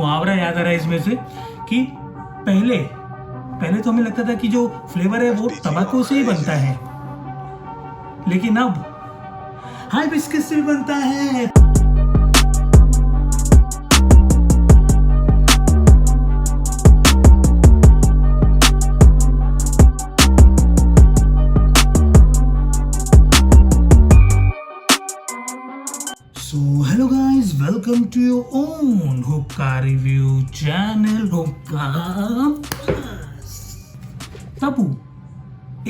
मुहावरा याद आ रहा है इसमें से कि पहले तो हमें लगता था कि जो फ्लेवर है वो तंबाकू से ही बनता है, लेकिन अब हिबिस्कस से बनता है। Hello guys, welcome to your own hookah review channel Hookah Tabu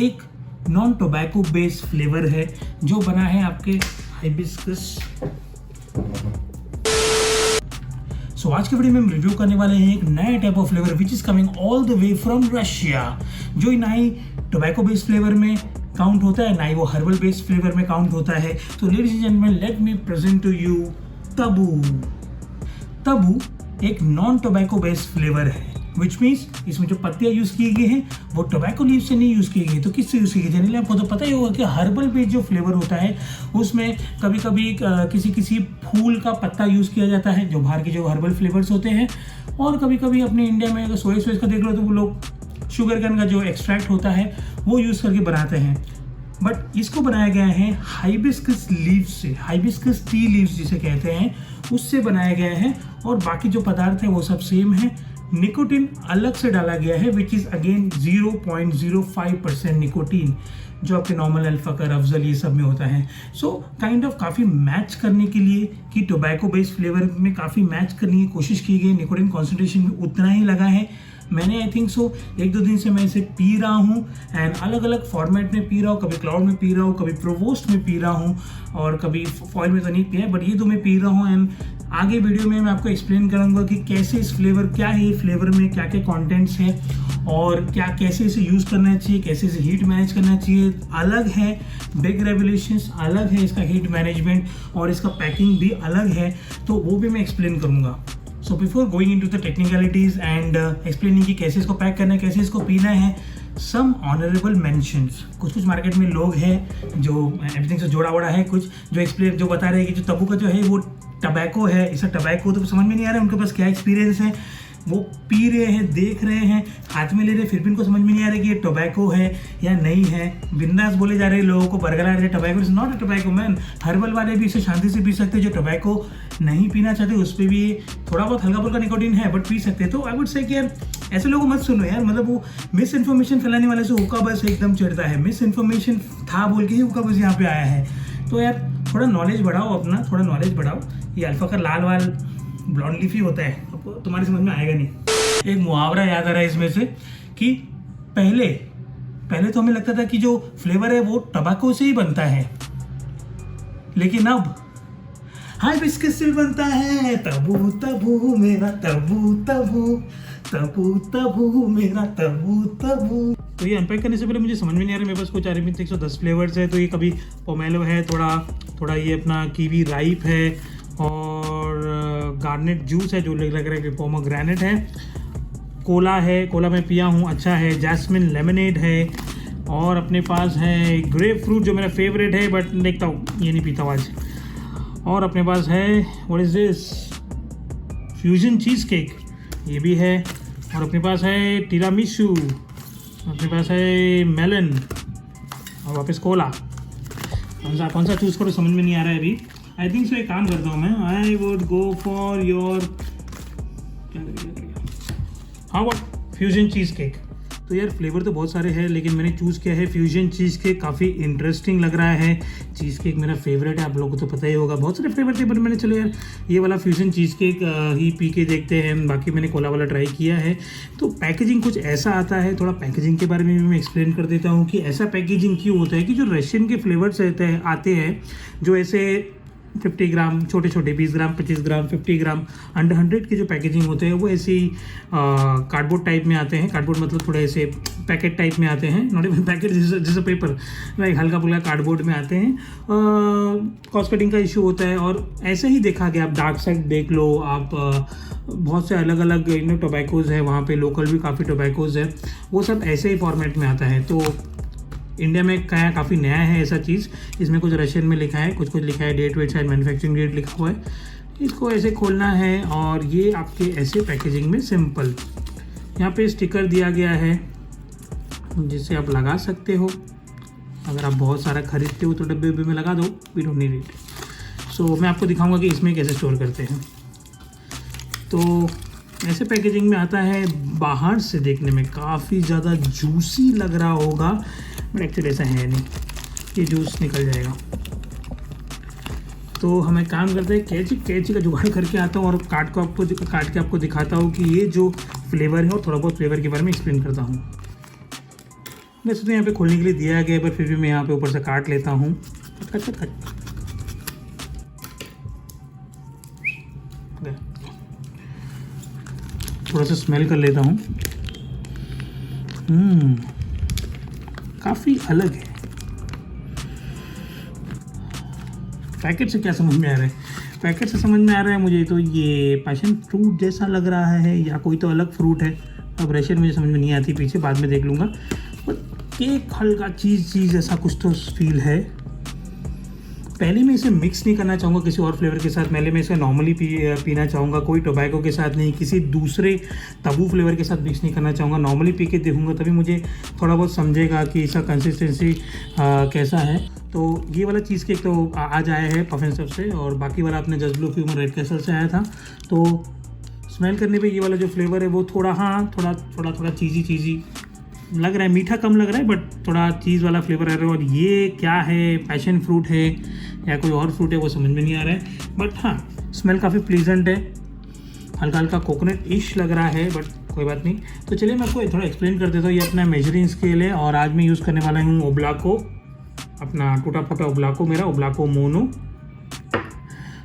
एक नॉन टोबैको बेस्ड फ्लेवर है जो बना है आपके हिबिस्कस। आज के वीडियो में हम रिव्यू करने वाले हैं एक नया type of flavour which is coming all the way from Russia, जो ना ही टोबैको बेस्ड फ्लेवर में काउंट होता है ना ही वो हर्बल बेस्ड फ्लेवर में काउंट होता है। तो ladies and gentleman, let me present to you तबू एक नॉन टोबैको बेस्ड फ्लेवर है, विच मीन्स इसमें जो पत्तियां यूज की गई हैं वो टोबैको लीव से नहीं यूज की गई। तो किससे यूज की गई? जनरली आपको तो पता ही होगा कि हर्बल बेस्ड जो फ्लेवर होता है उसमें कभी कभी किसी फूल का पत्ता यूज किया जाता है, जो बाहर के जो हर्बल फ्लेवर्स होते हैं, और कभी कभी अपने इंडिया में अगर सोया का देख लो तो वो लोग शुगर कैन का जो एक्सट्रैक्ट होता है वो यूज करके बनाते हैं। बट इसको बनाया गया है हिबिस्कस लीव से, हिबिस्कस टी लीव्स जिसे कहते हैं उससे बनाया गया है, और बाकी जो पदार्थ है वो सब सेम है। निकोटीन अलग से डाला गया है विच इज़ अगेन 0.05% निकोटीन, जो आपके नॉर्मल अल्फाकर अफजल ये सब में होता है। सो काइंड ऑफ काफ़ी मैच करने के लिए कि टोबैको बेस्ड फ्लेवर में काफ़ी मैच करने की कोशिश की गई। निकोटीन कॉन्सेंट्रेशन भी उतना ही लगा है। मैंने आई थिंक सो 1-2 दिन से मैं इसे पी रहा हूँ एंड अलग अलग फॉर्मेट में पी रहा हूँ, कभी क्लाउड में पी रहा हूँ, कभी प्रोवोस्ट में पी रहा हूँ, और कभी फॉइल में तो नहीं पिया, बट ये 2 मैं पी रहा हूँ। एंड आगे वीडियो में मैं आपको एक्सप्लेन करूँगा कि कैसे इस फ्लेवर, क्या है ये फ्लेवर में क्या क्या कंटेंट्स है और कैसे इसे यूज़ करना चाहिए, कैसे इसे हीट मैनेज करना चाहिए। अलग है बिग रेवुलेशंस, अलग है इसका हीट मैनेजमेंट, और इसका पैकिंग भी अलग है, तो वो भी मैं एक्सप्लेन करूँगा। So before going into the technicalities and explaining कि कैसे इसको पैक करना है, कैसे इसको पीना है, सम ऑनरेबल मेंशंस। कुछ मार्केट में लोग हैं जो एवरीथिंग से जोड़ा वड़ा है, कुछ जो बता रहे हैं कि जो तबू का जो है वो टबैको है, इसे टबैको तो समझ में नहीं आ रहा है उनके पास क्या एक्सपीरियंस है। वो पी रहे हैं, देख रहे हैं, हाथ में ले रहे हैं, फिर भी इनको समझ में नहीं आ रहा कि ये टोबैको है या नहीं है। बिंदास बोले जा रहे हैं लोगों को, बरगला रहे tobacco is not a tobacco man. Herbal वाले भी इसे शांति से पी सकते हैं, जो टोबैको नहीं पीना चाहते उस पर भी थोड़ा बहुत हल्का फुल्का निकोटीन है बट पी सकते हैं। तो आई वुड से कि यार ऐसे लोगों मत सुनो यार, मतलब वो मिस इन्फॉर्मेशन फैलाने वाले से हुक्का बस एकदम चढ़ता है। मिस इन्फॉर्मेशन था बोल के ही हुक्का बस यहाँ पे आया है। तो यार थोड़ा नॉलेज बढ़ाओ अपना, थोड़ा नॉलेज बढ़ाओ। ये अल्फाकर लाल वाल ब्लॉन्ड लीफ ही होता है, आपको तुम्हारी समझ में आएगा नहीं। एक मुहावरा याद आ रहा है इसमें से कि पहले तो हमें लगता था कि जो फ्लेवर है वो टोबैको से ही बनता है, लेकिन अब हिबिस्कस से बनता है। तबू मेरा तबू मेरा तबू। तो ये अनपैक करने से पहले मुझे समझ में नहीं आ रहा, मेरे पास कुछ अरेबिक 110 फ्लेवर्स है। तो ये कभी पोमेलो है, थोड़ा ये अपना कीवी राइप है, और गार्नेट जूस है जो लग रहा है कि पोमोग्रेनेट है, कोला है, कोला मैं पिया हूँ, अच्छा है, जैस्मिन लेमनेड है, और अपने पास है ग्रेप फ्रूट जो मेरा फेवरेट है, बट देखता हूँ ये नहीं पीता आज। और अपने पास है what is this, fusion cheese cake, ये भी है, और अपने पास है टिरामिसू, अपने पास है मेलन, और वापस कोला। कौन सा चूज़ करो समझ में नहीं आ रहा है अभी। आई थिंक सो एक काम करता हूँ मैं, I would go for your हाँ व्हाट फ्यूजन चीज केक। तो यार फ्लेवर तो बहुत सारे हैं, लेकिन मैंने चूज़ किया है फ्यूजन चीज़ केक। काफ़ी इंटरेस्टिंग लग रहा है। चीज़ केक मेरा फेवरेट है, आप लोगों को तो पता ही होगा। बहुत सारे फ्लेवर थे, पर मैंने चलो यार ये वाला फ्यूजन चीज़ केक ही पी के देखते हैं। बाकी मैंने कोला वाला ट्राई किया है। तो पैकेजिंग कुछ ऐसा आता है, थोड़ा पैकेजिंग के बारे में भी मैं एक्सप्लेन कर देता हूँ कि ऐसा पैकेजिंग क्यों होता है कि जो रशियन के फ्लेवर्स आते हैं जो ऐसे 50 ग्राम छोटे 20 ग्राम 25 ग्राम 50 ग्राम अंडर 100 के जो पैकेजिंग होते हैं वो ऐसी कार्डबोर्ड टाइप में आते हैं। कार्डबोर्ड मतलब थोड़े ऐसे पैकेट टाइप में आते हैं, नॉट इवन पैकेट जैसे पेपर, लाइक हल्का फुल्का कार्डबोर्ड में आते हैं। कॉस्ट कटिंग का इशू होता है, और ऐसे ही देखा गया। आप डार्क साइड देख लो, आप बहुत से अलग अलग टोबैकोज़ है वहाँ पे, लोकल भी काफ़ी टोबैकोज़ है, वो सब ऐसे ही फॉर्मेट में आता है। तो इंडिया में काफ़ी नया है ऐसा चीज़। इसमें कुछ रशियन में लिखा है, कुछ लिखा है डेट वेट, शायद मैन्युफैक्चरिंग डेट लिखा हुआ है। इसको ऐसे खोलना है और ये आपके ऐसे पैकेजिंग में सिंपल, यहाँ पे स्टिकर दिया गया है जिसे आप लगा सकते हो। अगर आप बहुत सारा खरीदते हो तो डब्बे उब्बे में लगा दो, वी डोंट नीड इट। सो मैं आपको दिखाऊंगा कि इसमें कैसे स्टोर करते हैं। तो ऐसे पैकेजिंग में आता है, बाहर से देखने में काफ़ी ज़्यादा जूसी लग रहा होगा, बट एक्चुअली ऐसा है नहीं, ये जूस निकल जाएगा। तो हमें काम करते हैं, कैंची का जुगाड़ करके आता हूँ और काट के आपको दिखाता हूँ कि ये जो फ्लेवर है और थोड़ा बहुत फ्लेवर के बारे में एक्सप्लेन करता हूँ। वैसे तो यहाँ पे खोलने के लिए दिया गया है, पर फिर भी मैं यहाँ पे ऊपर से काट लेता हूँ। थोड़ा सा स्मेल कर लेता हूँ। काफ़ी अलग है। पैकेट से क्या समझ में आ रहा है? पैकेट से समझ में आ रहा है मुझे तो ये पैशन फ्रूट जैसा लग रहा है, या कोई तो अलग फ्रूट है। अब रेशन मुझे समझ में नहीं आती, पीछे बाद में देख लूँगा। पर केक हल्का चीज़ ऐसा कुछ तो फील है। पहले मैं इसे मिक्स नहीं करना चाहूँगा किसी और फ्लेवर के साथ, पहले मैं इसे नॉर्मली पीना चाहूँगा, कोई टोबैको के साथ नहीं, किसी दूसरे तबू फ्लेवर के साथ मिक्स नहीं करना चाहूँगा। नॉर्मली पी के देखूँगा तभी मुझे थोड़ा बहुत समझेगा कि इसका कंसिस्टेंसी कैसा है। तो ये वाला चीज़ केक तो आज आया है पफ एंड सब से, और बाकी वाला अपने just blue femur red castle से आया था। तो स्मेल करने पे ये वाला जो फ्लेवर है वो थोड़ा चीज़ी लग रहा है, मीठा कम लग रहा है, बट थोड़ा चीज़ वाला फ्लेवर आ रहा है। और ये क्या है, पैशन फ्रूट है या कोई और फ्रूट है वो समझ में नहीं आ रहा है, बट हाँ स्मेल काफ़ी प्लीजेंट है, हल्का कोकोनट इश लग रहा है, बट कोई बात नहीं। तो चलिए मैं आपको थोड़ा एक्सप्लेन कर देता हूँ। ये अपना मेजरिंग स्केल है और आज मैं यूज़ करने वाला हूँ ओब्लाको, अपना टूटा फूटा ओब्लाको, मेरा ओब्लाको मोनो,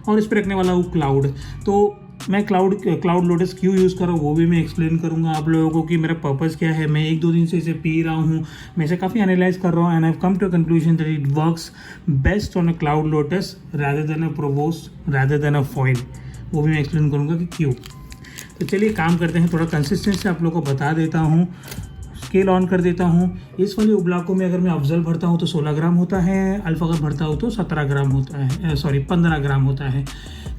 और इस पर रखने वाला हूँ क्लाउड। तो मैं क्लाउड लोटस क्यों यूज़ कर रहा हूँ वो भी मैं एक्सप्लेन करूँगा आप लोगों को कि मेरा पर्पज़ क्या है। मैं 1-2 दिन से इसे पी रहा हूँ, मैं इसे काफ़ी एनालाइज कर रहा हूँ, and I have come to conclusion that it works best on a cloud lotus rather than a provost rather than a foil. वो भी मैं एक्सप्लेन करूँगा कि क्यों। तो चलिए काम करते हैं, थोड़ा कंसिस्टेंसी आप लोगों को बता देता हूँ। स्केल ऑन कर देता हूँ। इस वाली ओब्लाको में अगर मैं अफजल भरता हूँ तो 16 ग्राम होता है, अल्फा अगर भरता हूँ तो 17 ग्राम होता है, 15 ग्राम होता है।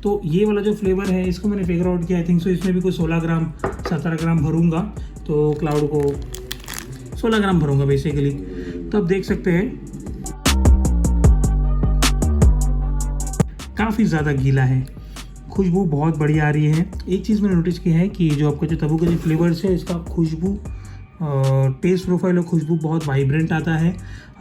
तो ये वाला जो फ्लेवर है इसको मैंने फिगर आउट किया, आई थिंक सो इसमें भी कोई 16 ग्राम 17 ग्राम भरूँगा, तो क्लाउड को 16 ग्राम भरूँगा बेसिकली। तो आप देख सकते हैं काफ़ी ज़्यादा गीला है, खुशबू बहुत बढ़िया आ रही है। एक चीज़ मैंने नोटिस की है कि जो आपका जो तबू का जो फ्लेवर्स है इसका खुशबू टेस्ट प्रोफाइल और खुशबू बहुत वाइब्रेंट आता है,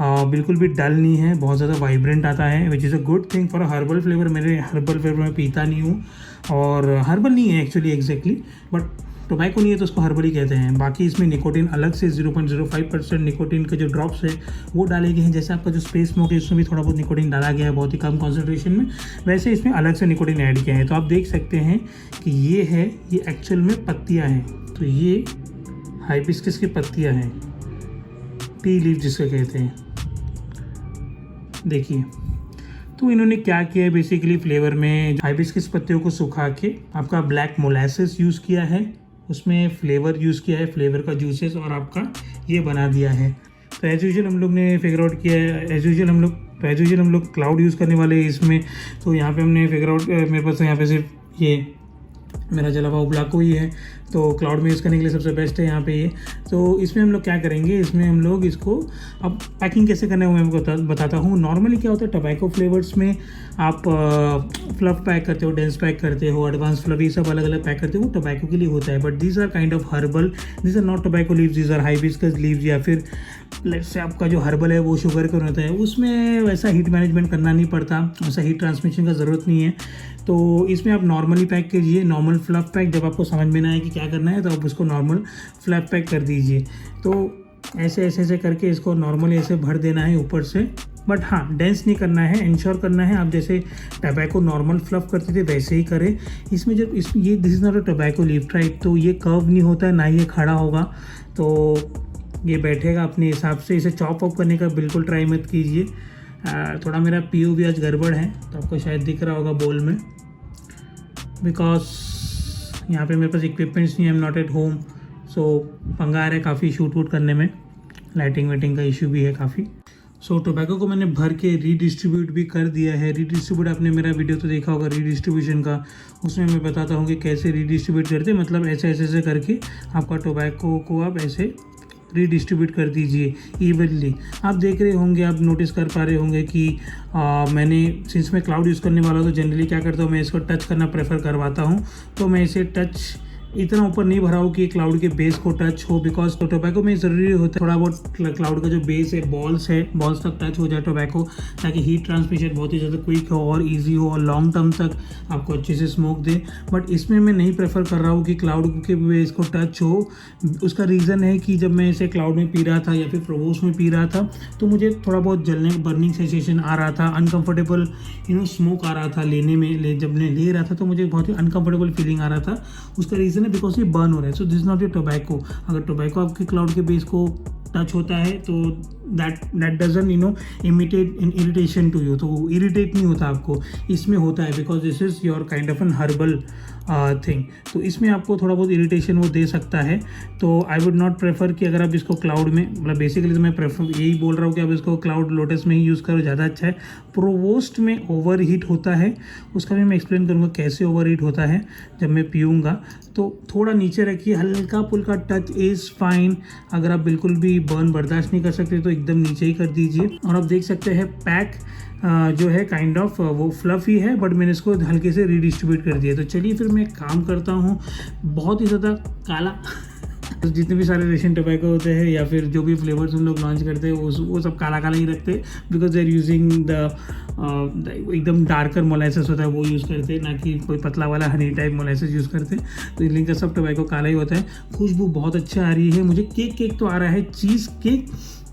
बिल्कुल भी डल नहीं है, बहुत ज़्यादा वाइब्रेंट आता है, which is a good thing for a herbal flavour. मेरे हर्बल फ्लेवर मैं पीता नहीं हूँ, और हर्बल नहीं है एक्चुअली एग्जैक्टली, बट टोबैको नहीं है तो उसको हर्बल ही कहते हैं। बाकी इसमें निकोटिन अलग से 0.05% निकोटिन के जो ड्रॉप्स है वो डाले गए हैं। जैसे आपका जो स्पेस स्मोक है उसमें भी थोड़ा बहुत निकोटिन डाला गया है, बहुत ही कम कॉन्सेंट्रेशन में, वैसे इसमें अलग से निकोटिन ऐड किया है। तो आप देख सकते हैं कि ये है, ये एक्चुअल में पत्तियाँ हैं। तो ये हाइबिस्कस की पत्तियां हैं, टी लीफ जिसको कहते हैं, देखिए। तो इन्होंने क्या किया है बेसिकली, फ्लेवर में हाइबिस्कस पत्तियों को सुखा के आपका ब्लैक मोलासेस यूज़ किया है, उसमें फ्लेवर यूज़ किया है, फ्लेवर का जूसेस, और आपका ये बना दिया है। तो एज यूजुअल हम लोग ने फिगर आउट किया है, एज यूजुअल हम लोग क्लाउड यूज़ करने वाले हैं इसमें। तो यहाँ पे हमने फिगर आउट, मेरे पास यहाँ पे सिर्फ ये मेरा जला हुआ ओब्लाको ही है, तो क्लाउड में यूज़ करने के लिए सबसे बेस्ट है यहाँ पे ये। तो इसमें हम लोग क्या करेंगे, इसमें हम लोग इसको अब पैकिंग कैसे करना है वो मैं बताता हूँ। नॉर्मली क्या होता है टोबैको फ्लेवर्स में आप फ्लफ पैक करते हो, डेंस पैक करते हो, एडवांस फ्लफ, ये सब अलग अलग पैक करते हो, वो टोबैको के लिए होता है। But these are kind of herbal, these are not tobacco leaves, these are hibiscus leaves, या फिर लेट्स से आपका जो हर्बल है वो शुगर का होता है, उसमें वैसा हीट मैनेजमेंट करना नहीं पड़ता, वैसा हीट ट्रांसमिशन का ज़रूरत नहीं है। तो इसमें आप नॉर्मली पैक कीजिए, नॉर्मल फ्लफ पैक। जब आपको समझ में ना आए कि क्या करना है तो आप उसको नॉर्मल फ्लफ पैक कर दीजिए। तो ऐसे करके इसको नॉर्मली ऐसे भर देना है ऊपर से, बट हाँ डेंस नहीं करना है, इंश्योर करना है आप जैसे टोबैको नॉर्मल फ्लफ करते थे वैसे ही करें। इसमें जब ये this is not a tobacco leaf type, तो ये कर्व नहीं होता है, ना ही ये खड़ा होगा, तो ये बैठेगा अपने हिसाब से। इसे चॉप ऑफ करने का बिल्कुल ट्राई मत कीजिए। थोड़ा मेरा पीओ भी आज गड़बड़ है, तो आपको शायद दिख रहा होगा बोल में, बिकॉज यहाँ पे मेरे पास इक्विपमेंट्स नहीं है, I am not at home, so पंगा आ रहा है काफ़ी शूट वूट करने में, लाइटिंग वाइटिंग का इशू भी है काफ़ी। सो टोबैको को मैंने भर के रीडिस्ट्रीब्यूट भी कर दिया है। रीडिस्ट्रीब्यूट आपने मेरा वीडियो तो देखा होगा रीडिस्ट्रीब्यूशन का, उसमें मैं बताता हूँ कि कैसे रीडिस्ट्रीब्यूट करते हैं। मतलब ऐसे ऐसे ऐसे करके आपका टोबैको को आप ऐसे रीडिस्ट्रीब्यूट कर दीजिए इवनली। आप देख रहे होंगे, आप नोटिस कर पा रहे होंगे कि मैंने सिंस मैं क्लाउड यूज़ करने वाला हूँ तो जनरली क्या करता हूँ, मैं इसको टच करना प्रेफर करवाता हूँ। तो मैं इसे टच इतना ऊपर नहीं भरा हो कि क्लाउड के बेस को टच हो, बिकॉज तो टोबैको में ज़रूरी होता है थोड़ा बहुत क्लाउड का जो बेस है, बॉल्स तक टच हो जाए टोबैको, ताकि हीट ट्रांसमिशन बहुत ही ज़्यादा क्विक हो और इजी हो और लॉन्ग टर्म तक आपको अच्छे से स्मोक दे। बट इसमें मैं नहीं प्रेफर कर रहा हूँ कि क्लाउड के बेस को टच हो। उसका रीज़न है कि जब मैं इसे क्लाउड में पी रहा था या फिर प्रोवोस्ट में पी रहा था तो मुझे थोड़ा बहुत जलने बर्निंग सेंसेशन आ रहा था, अनकम्फर्टेबल स्मोक आ रहा था लेने में। जब मैं ले रहा था तो मुझे बहुत ही अनकम्फर्टेबल फीलिंग आ रहा था। उसका रीज़न है बिकॉज ये बर्न हो रहा है। So this not a tobacco. अगर टोबैको आपके क्लाउड के बेस को टच होता है तो that doesn't imitate in irritation to you, तो इरिटेट नहीं होता आपको, इसमें होता है because this is your kind of an herbal thing. तो इसमें आपको थोड़ा बहुत इरिटेशन वो दे सकता है। तो आई वुड नॉट प्रेफर कि अगर आप इसको क्लाउड में, मतलब बेसिकली तो मैं प्रेफर यही बोल रहा हूँ कि आप इसको क्लाउड लोटस में ही यूज़ करो, ज़्यादा अच्छा है। प्रोवोस्ट में ओवर हीट होता है, उसका भी मैं एक्सप्लेन करूँगा कैसे ओवर हीट होता है जब मैं पीऊँगा। तो थोड़ा नीचे रखिए, हल्का फुल्का टच इज़ फाइन। अगर आप बिल्कुल भी बर्न बर्दाश्त नहीं कर सकते तो एकदम नीचे ही कर दीजिए। और आप देख सकते हैं पैक जो है काइंड ऑफ वो फ्लफी है, बट मैंने इसको हल्के से रीडिस्ट्रीब्यूट कर दिया। तो चलिए फिर मैं काम करता हूँ। बहुत ही ज़्यादा काला तो जितने भी सारे रेशन टोबैको होते हैं या फिर जो भी फ्लेवर्स हम लोग लॉन्च करते हैं वो सब काला काला ही रखते हैं, because they are using the एकदम डार्कर मोलाइसिस होता है वो यूज़ करते हैं, ना कि कोई पतला वाला हनी टाइप मोलाइसिस यूज़ करते हैं। तो इसलिए का सब टोबैको काला ही होता है। खुशबू बहुत अच्छा आ रही है मुझे। केक तो आ रहा है चीज़ केक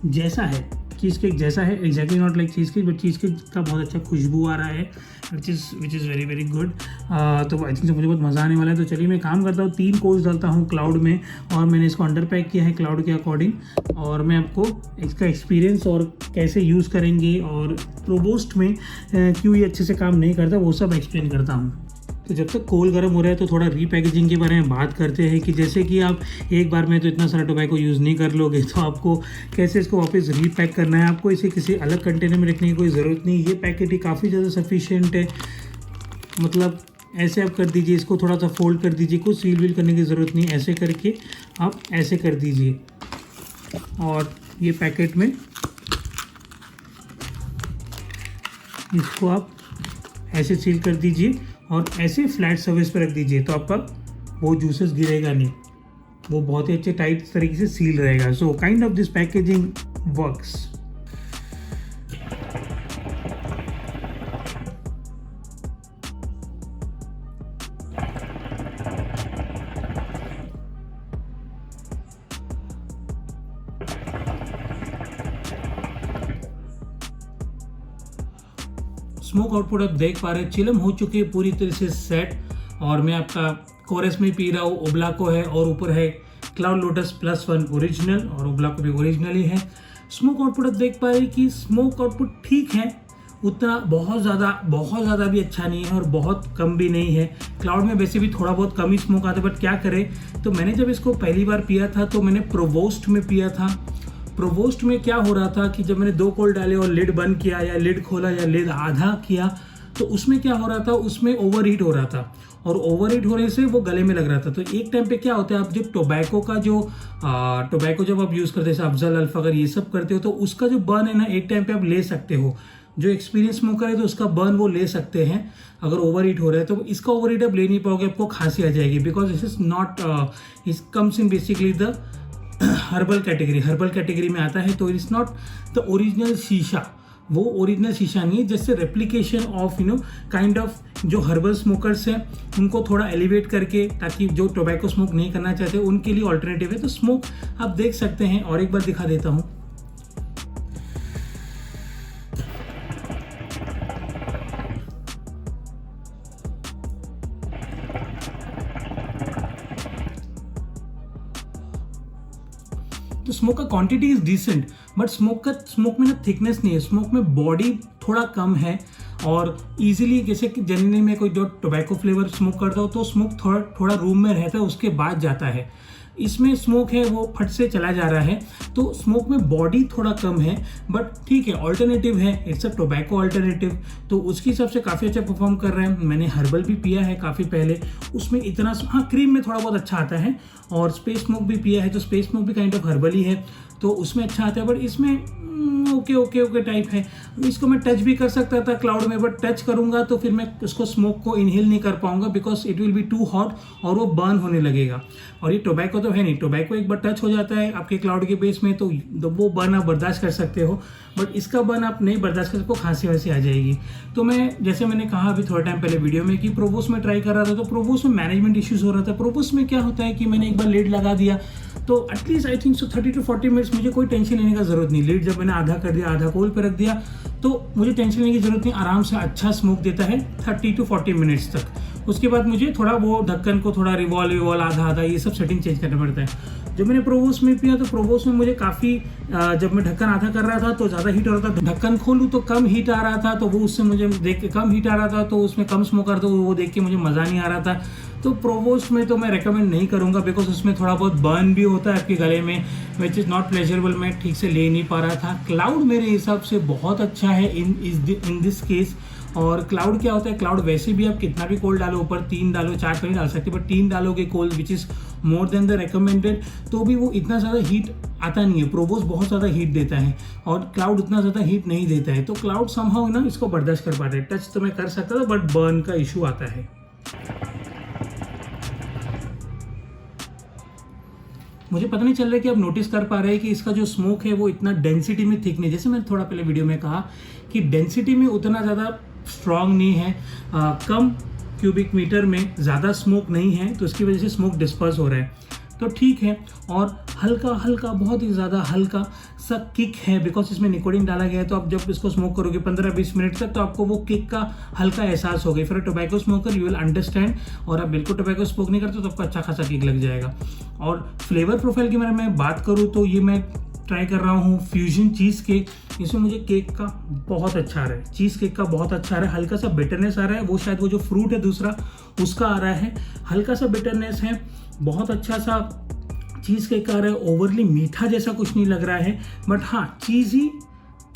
जैसा है, चीज़ केक जैसा है, exactly not like cheese cake, but cheese cake का बहुत अच्छा खुशबू आ रहा है, which is very very good. तो आई थिंक मुझे बहुत मज़ा आने वाला है। तो चलिए मैं काम करता हूँ, 3 कोर्स डालता हूँ क्लाउड में और मैंने इसको अंडर पैक किया है क्लाउड के अकॉर्डिंग। और मैं आपको इसका एक्सपीरियंस और कैसे यूज़ करेंगे और प्रोवोस्ट में क्यों ये अच्छे से काम नहीं करता वो सब एक्सप्लेन करता हूँ। तो जब तक कोल गर्म हो रहा है तो थोड़ा रीपैकेजिंग के बारे में बात करते हैं कि जैसे कि आप एक बार में तो इतना सारा टोबैको यूज़ नहीं कर लोगे, तो आपको कैसे इसको वापस रीपैक करना है। आपको इसे किसी अलग कंटेनर में रखने की कोई ज़रूरत नहीं। ये पैकेट ही काफ़ी ज़्यादा सफिशिएंट है। मतलब ऐसे आप कर दीजिए, इसको थोड़ा सा फोल्ड कर दीजिए, कुछ सील वील करने की ज़रूरत नहीं। ऐसे करके आप ऐसे कर दीजिए और ये पैकेट में इसको आप ऐसे सील कर दीजिए और ऐसे फ्लैट सर्फेस पर रख दीजिए, तो आपका वो जूसेस गिरेगा नहीं, वो बहुत ही अच्छे टाइट तरीके से सील रहेगा। So kind of this packaging works. Smoke output आप देख पा रहे हैं, चिलम हो चुकी है पूरी तरह से सेट। और मैं आपका कोरस में पी रहा हूँ, ओब्लाको है और ऊपर है क्लाउड लोटस +1 ओरिजिनल और ओब्लाको भी ओरिजिनल ही है। स्मोक आउटपुट आप देख पा रहे हैं कि स्मोक आउटपुट ठीक है, उतना बहुत ज़्यादा भी अच्छा नहीं है और बहुत कम भी नहीं है। क्लाउड में वैसे भी थोड़ा बहुत कम ही स्मोक आता है, बट क्या करें। तो मैंने जब इसको पहली बार पिया था तो मैंने प्रोवोस्ट में पिया था। प्रोवोस्ट में क्या हो रहा था कि जब मैंने 2 कोल डाले और लिड बंद किया या लिड खोला या लिड आधा किया तो उसमें क्या हो रहा था, उसमें ओवर हीट हो रहा था और ओवर हीट होने से वो गले में लग रहा था। तो एक टाइम पे क्या होता है, आप जब टोबैको जब आप यूज़ करते हैं, अफजल अल्फा अगर ये सब करते हो तो उसका जो बर्न है ना, एक टाइम पे आप ले सकते हो। जो एक्सपीरियंस स्मोकर है तो उसका बर्न वो ले सकते हैं अगर ओवर हीट हो रहा है। तो इसका ओवर हीट आप ले नहीं पाओगे, आपको खांसी आ जाएगी, बिकॉज दिस इज नॉट इस comes in basically the herbal category में आता है। तो इट्स नॉट द ओरिजिनल शीशा, वो ओरिजिनल शीशा नहीं है। जैसे रेप्लिकेशन ऑफ काइंड ऑफ जो हर्बल स्मोकर्स हैं उनको थोड़ा एलिवेट करके, ताकि जो टोबैको स्मोक नहीं करना चाहते उनके लिए ऑल्टरनेटिव है। तो स्मोक आप देख सकते हैं और एक बार दिखा देता हूँ। तो स्मोक का quantity is decent, but smoke में ना थिकनेस नहीं है, स्मोक में बॉडी थोड़ा कम है। और इजीली जैसे कि जनरली में कोई जो टोबैको फ्लेवर स्मोक करता हो तो स्मोक थोड़ा रूम में रहता है, उसके बाद जाता है। इसमें स्मोक है वो फट से चला जा रहा है, तो स्मोक में बॉडी थोड़ा कम है, बट ठीक है, ऑल्टरनेटिव है, इट्स अ टोबैको ऑल्टरनेटिव, तो उसके हिसाब से काफ़ी अच्छा परफॉर्म कर रहे हैं। मैंने हर्बल भी पिया है काफ़ी पहले, उसमें इतना, हाँ क्रीम में थोड़ा बहुत अच्छा आता है, और स्पेस स्मोक भी पिया है, तो स्पेस स्मोक भी काइंड ऑफ हर्बल ही है, तो उसमें अच्छा आता है, बट इसमें ओके टाइप है। इसको मैं टच भी कर सकता था क्लाउड में, बट टच करूंगा तो फिर मैं उसको स्मोक को इनहेल नहीं कर पाऊंगा, because it will be too hot और वो बर्न होने लगेगा। और ये टोबैको तो है नहीं, टोबैको एक बार टच हो जाता है आपके क्लाउड के बेस में तो वो बर्न आप बर्दाश्त कर सकते हो, बट इसका बर्न आप नहीं बर्दाश्त कर सकते, खांसी वैसी आ जाएगी। तो मैं, जैसे मैंने कहा अभी थोड़ा टाइम पहले वीडियो में, कि प्रोवोस में ट्राई कर रहा था, तो प्रोवोस में मैनेजमेंट इश्यूज हो रहा था। प्रोवोस में क्या होता है कि मैंने एक बार लीड लगा दिया, तो at least I think 30 to 40 minutes मुझे कोई टेंशन लेने का जरूरत नहीं। लीड जब मैंने आधा कर दिया, आधा कोल पे रख दिया, तो मुझे टेंशन लेने की जरूरत नहीं, आराम से अच्छा स्मोक देता है 30 to 40 मिनट्स तक। उसके बाद मुझे थोड़ा वो ढक्कन को थोड़ा रिवॉल्व आधा ये सब सेटिंग चेंज करना पड़ता है। जब मैंने प्रोवोस में पिया तो प्रोवोस में मुझे काफ़ी, जब मैं ढक्कन आधा कर रहा था तो ज़्यादा हीट हो रहा था, ढक्कन खोलूँ तो कम हीट आ रहा था, तो वो उससे मुझे देख के कम हीट आ रहा था, तो उसमें कम स्मोक आ रहा था, तो वो देख के मुझे मज़ा नहीं आ रहा था। तो प्रोवोस में तो मैं रेकमेंड नहीं करूँगा, बिकॉज उसमें थोड़ा बहुत बर्न भी होता है आपके गले में, विच इज़ नॉट प्लेजरेबल। मैं ठीक से ले नहीं पा रहा था। क्लाउड मेरे हिसाब से बहुत अच्छा है इन दिस केस। और क्लाउड क्या होता है, क्लाउड वैसे भी आप कितना भी कोल डालो, ऊपर 3 डालो, 4 तो नहीं डाल सकते, बट 3 डालोगे coal which is more than the recommended, तो भी वो इतना ज़्यादा हीट आता नहीं है। प्रोवोस बहुत ज़्यादा हीट देता है और क्लाउड उतना ज़्यादा हीट नहीं देता है, तो क्लाउड समहाउ ना इसको बर्दाश्त कर पाता है। टच तो मैं कर सकता था, बट बर्न का इशू आता है। मुझे पता नहीं चल रहा है कि आप नोटिस कर पा रहे हैं कि इसका जो स्मोक है वो इतना डेंसिटी में थिक नहीं, जैसे मैंने थोड़ा पहले वीडियो में कहा कि डेंसिटी में उतना ज़्यादा स्ट्रॉन्ग नहीं है, कम क्यूबिक मीटर में ज़्यादा स्मोक नहीं है, तो इसकी वजह से स्मोक डिस्पर्स हो रहा है, तो ठीक है। और हल्का बहुत ही ज़्यादा हल्का सा किक है, बिकॉज इसमें निकोटीन डाला गया है, तो आप जब इसको स्मोक करोगे 15-20 मिनट तक, तो आपको वो किक का हल्का एहसास होगा। फिर tobacco smoker you will understand, और आप बिल्कुल टोबैको स्मोक नहीं करते तो आपको अच्छा खासा किक लग जाएगा। और फ्लेवर प्रोफाइल की मैं बात करूँ तो ये मैं ट्राई कर रहा हूँ फ्यूजन चीज़ केक। इसमें मुझे केक का बहुत अच्छा आ रहा है, चीज़ केक का बहुत अच्छा आ रहा है। हल्का सा बिटरनेस आ रहा है, वो शायद वो जो फ्रूट है दूसरा उसका आ रहा है, हल्का सा बिटरनेस है, बहुत अच्छा सा चीज़ केक आ रहा है। ओवरली मीठा जैसा कुछ नहीं लग रहा है, बट हाँ चीज़ी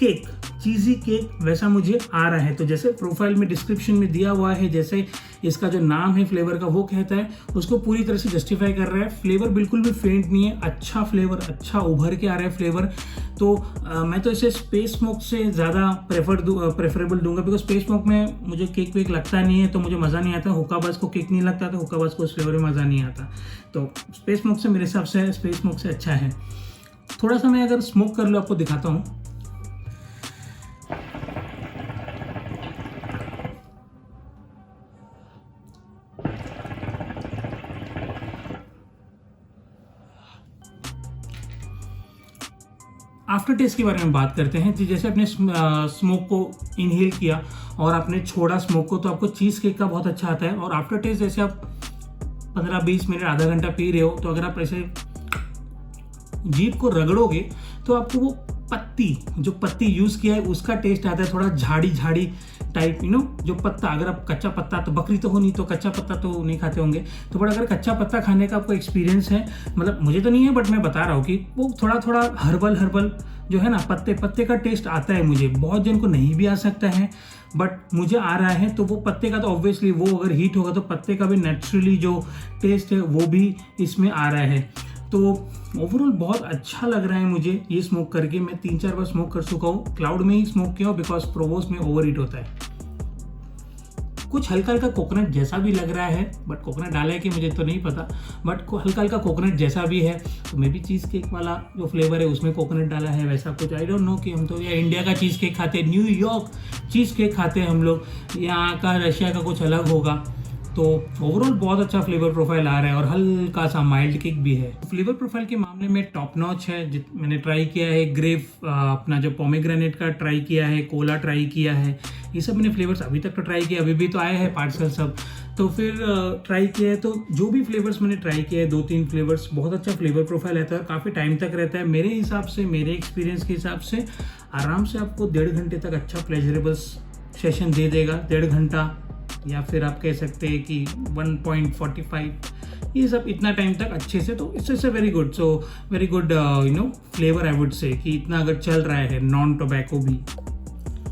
केक वैसा मुझे आ रहा है। तो जैसे प्रोफाइल में डिस्क्रिप्शन में दिया हुआ है, जैसे इसका जो नाम है फ्लेवर का वो कहता है, उसको पूरी तरह से जस्टिफाई कर रहा है। फ्लेवर बिल्कुल भी फेंट नहीं है, अच्छा फ्लेवर, अच्छा उभर के आ रहा है फ्लेवर। तो मैं तो इसे स्पेस स्मोक से ज़्यादा प्रेफरेबल दूंगा, बिकॉज स्पेस स्मोक में मुझे केक वेक लगता नहीं है, तो मुझे मज़ा नहीं आता। हुक्का बस को केक नहीं लगता, तो हुक्का बस को उस फ्लेवर में मज़ा नहीं आता। तो स्पेस स्मोक से मेरे हिसाब से स्पेस स्मोक से अच्छा है। थोड़ा सा मैं अगर स्मोक कर लूँ आपको दिखाता हूँ। आफ्टर टेस्ट के बारे में बात करते हैं। जैसे आपने स्मोक को इनहेल किया और आपने छोड़ा स्मोक को, तो आपको चीज़ केक का बहुत अच्छा आता है। और आफ्टर टेस्ट जैसे आप 15-20 मिनट, आधा घंटा पी रहे हो, तो अगर आप ऐसे जीभ को रगड़ोगे तो आपको वो जो पत्ती यूज़ किया है उसका टेस्ट आता है, थोड़ा झाड़ी टाइप, जो पत्ता, अगर आप कच्चा पत्ता, तो बकरी तो हो नहीं, तो कच्चा पत्ता तो नहीं खाते होंगे, तो बट अगर कच्चा पत्ता खाने का आपको एक्सपीरियंस है, मतलब मुझे तो नहीं है, बट मैं बता रहा हूँ कि वो थोड़ा हर्बल जो है ना, पत्ते का टेस्ट आता है मुझे। बहुत जन को नहीं भी आ सकता है, बट मुझे आ रहा है। तो वो पत्ते का तो ऑब्वियसली, वो अगर हीट होगा तो पत्ते का भी नेचुरली जो टेस्ट है वो भी इसमें आ रहा है। तो ओवरऑल बहुत अच्छा लग रहा है मुझे ये स्मोक करके। मैं 3-4 बार स्मोक कर चुका हूँ, क्लाउड में ही स्मोक किया हूँ, बिकॉज प्रोवोस में ओवर हीट होता है। कुछ हल्का कोकोनट जैसा भी लग रहा है, बट कोकोनट डाला है कि मुझे तो नहीं पता, बट हल्का कोकोनट जैसा भी है। तो मे भी चीज़ केक वाला जो फ्लेवर है उसमें कोकोनट डाला है, वैसा कुछ। आई डोंट नो कि हम तो या इंडिया का चीज़ केक खाते हैं, न्यूयॉर्क चीज़ केक खाते हैं हम लोग, यहाँ का रशिया का कुछ अलग होगा। तो ओवरऑल बहुत अच्छा फ्लेवर प्रोफाइल आ रहा है, और हल्का सा माइल्ड केक भी है। फ्लेवर प्रोफाइल के मामले में टॉप नॉच है। मैंने ट्राई किया है ग्रेप, अपना जो पोमेग्रेनेट का ट्राई किया है, कोला ट्राई किया है, ये सब मैंने फ्लेवर्स अभी तक तो ट्राई किया, अभी भी तो आए हैं पार्सल सब, तो फिर ट्राई किया है। तो जो भी फ्लेवर्स मैंने ट्राई किया है, 2-3 फ्लेवर्स, बहुत अच्छा फ्लेवर प्रोफाइल रहता है और काफ़ी टाइम तक रहता है। मेरे हिसाब से, मेरे एक्सपीरियंस के हिसाब से आराम से आपको 1.5 घंटे तक अच्छा प्लेजरेबल सेशन दे देगा। 1.5 घंटा, या फिर आप कह सकते हैं कि 1.45 ये सब इतना टाइम तक अच्छे से, तो इससे very good, so very good flavour I would say, कि इतना अगर चल रहा है नॉन टोबैको भी।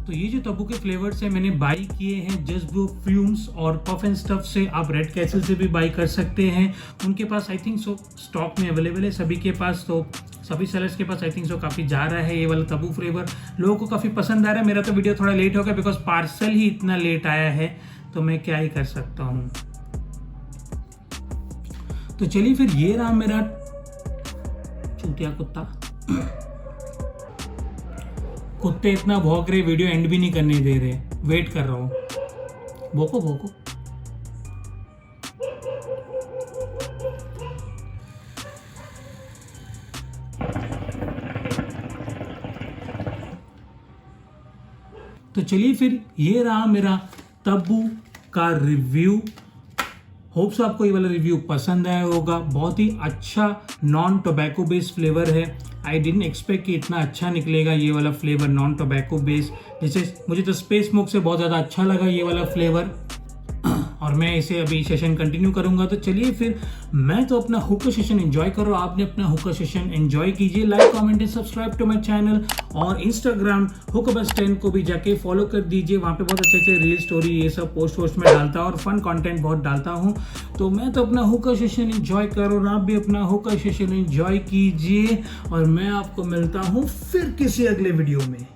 तो ये जो तबू के फ्लेवर्स हैं मैंने बाई किए हैं जस्ट ब्रू फ्यूम्स और पफ एंड स्टफ से। आप रेड कैसल से भी बाई कर सकते हैं, उनके पास आई थिंक सो स्टॉक में अवेलेबल है सभी के पास, तो सभी सेलर्स के पास आई थिंक सो काफ़ी जा रहा है ये वाला तबू फ्लेवर। लोगों को काफ़ी पसंद आ रहा है। मेरा तो वीडियो थोड़ा लेट हो गया बिकॉज पार्सल ही इतना लेट आया है, तो मैं क्या ही कर सकता हूँ। तो चलिए फिर, ये रहा मेरा चूतिया कुत्ता। कुत्ते इतना भौंक रहे, वीडियो एंड भी नहीं करने दे रहे, वेट कर रहा हूँ। भौंको भौंको। तो चलिए फिर, ये रहा मेरा तब्बू का रिव्यू। होप्स आपको ये वाला रिव्यू पसंद आया होगा। बहुत ही अच्छा नॉन टोबैको बेस्ड फ्लेवर है। आई डिडंट एक्सपेक्ट कि इतना अच्छा निकलेगा ये वाला फ्लेवर नॉन टोबैको बेस्ड। जैसे मुझे तो स्पेस स्मोक से बहुत ज़्यादा अच्छा लगा ये वाला फ्लेवर, और मैं इसे अभी सेशन कंटिन्यू करूंगा। तो चलिए फिर, मैं तो अपना हुक्का सेशन एंजॉय कर रहा हूँ, आपने अपना हुक्का सेशन एंजॉय कीजिए। Like comment and subscribe to my channel, और इंस्टाग्राम HOOKAH10 को भी जाके फॉलो कर दीजिए। वहाँ पे बहुत अच्छे अच्छे रील स्टोरी ये सब पोस्ट में डालता हूँ और फन कंटेंट बहुत डालता हूँ। तो मैं तो अपना हुक्का सेशन एंजॉय कर रहा हूँ, आप भी अपना हुक्का सेशन एंजॉय कीजिए, और मैं आपको मिलता हूँ फिर किसी अगले वीडियो में।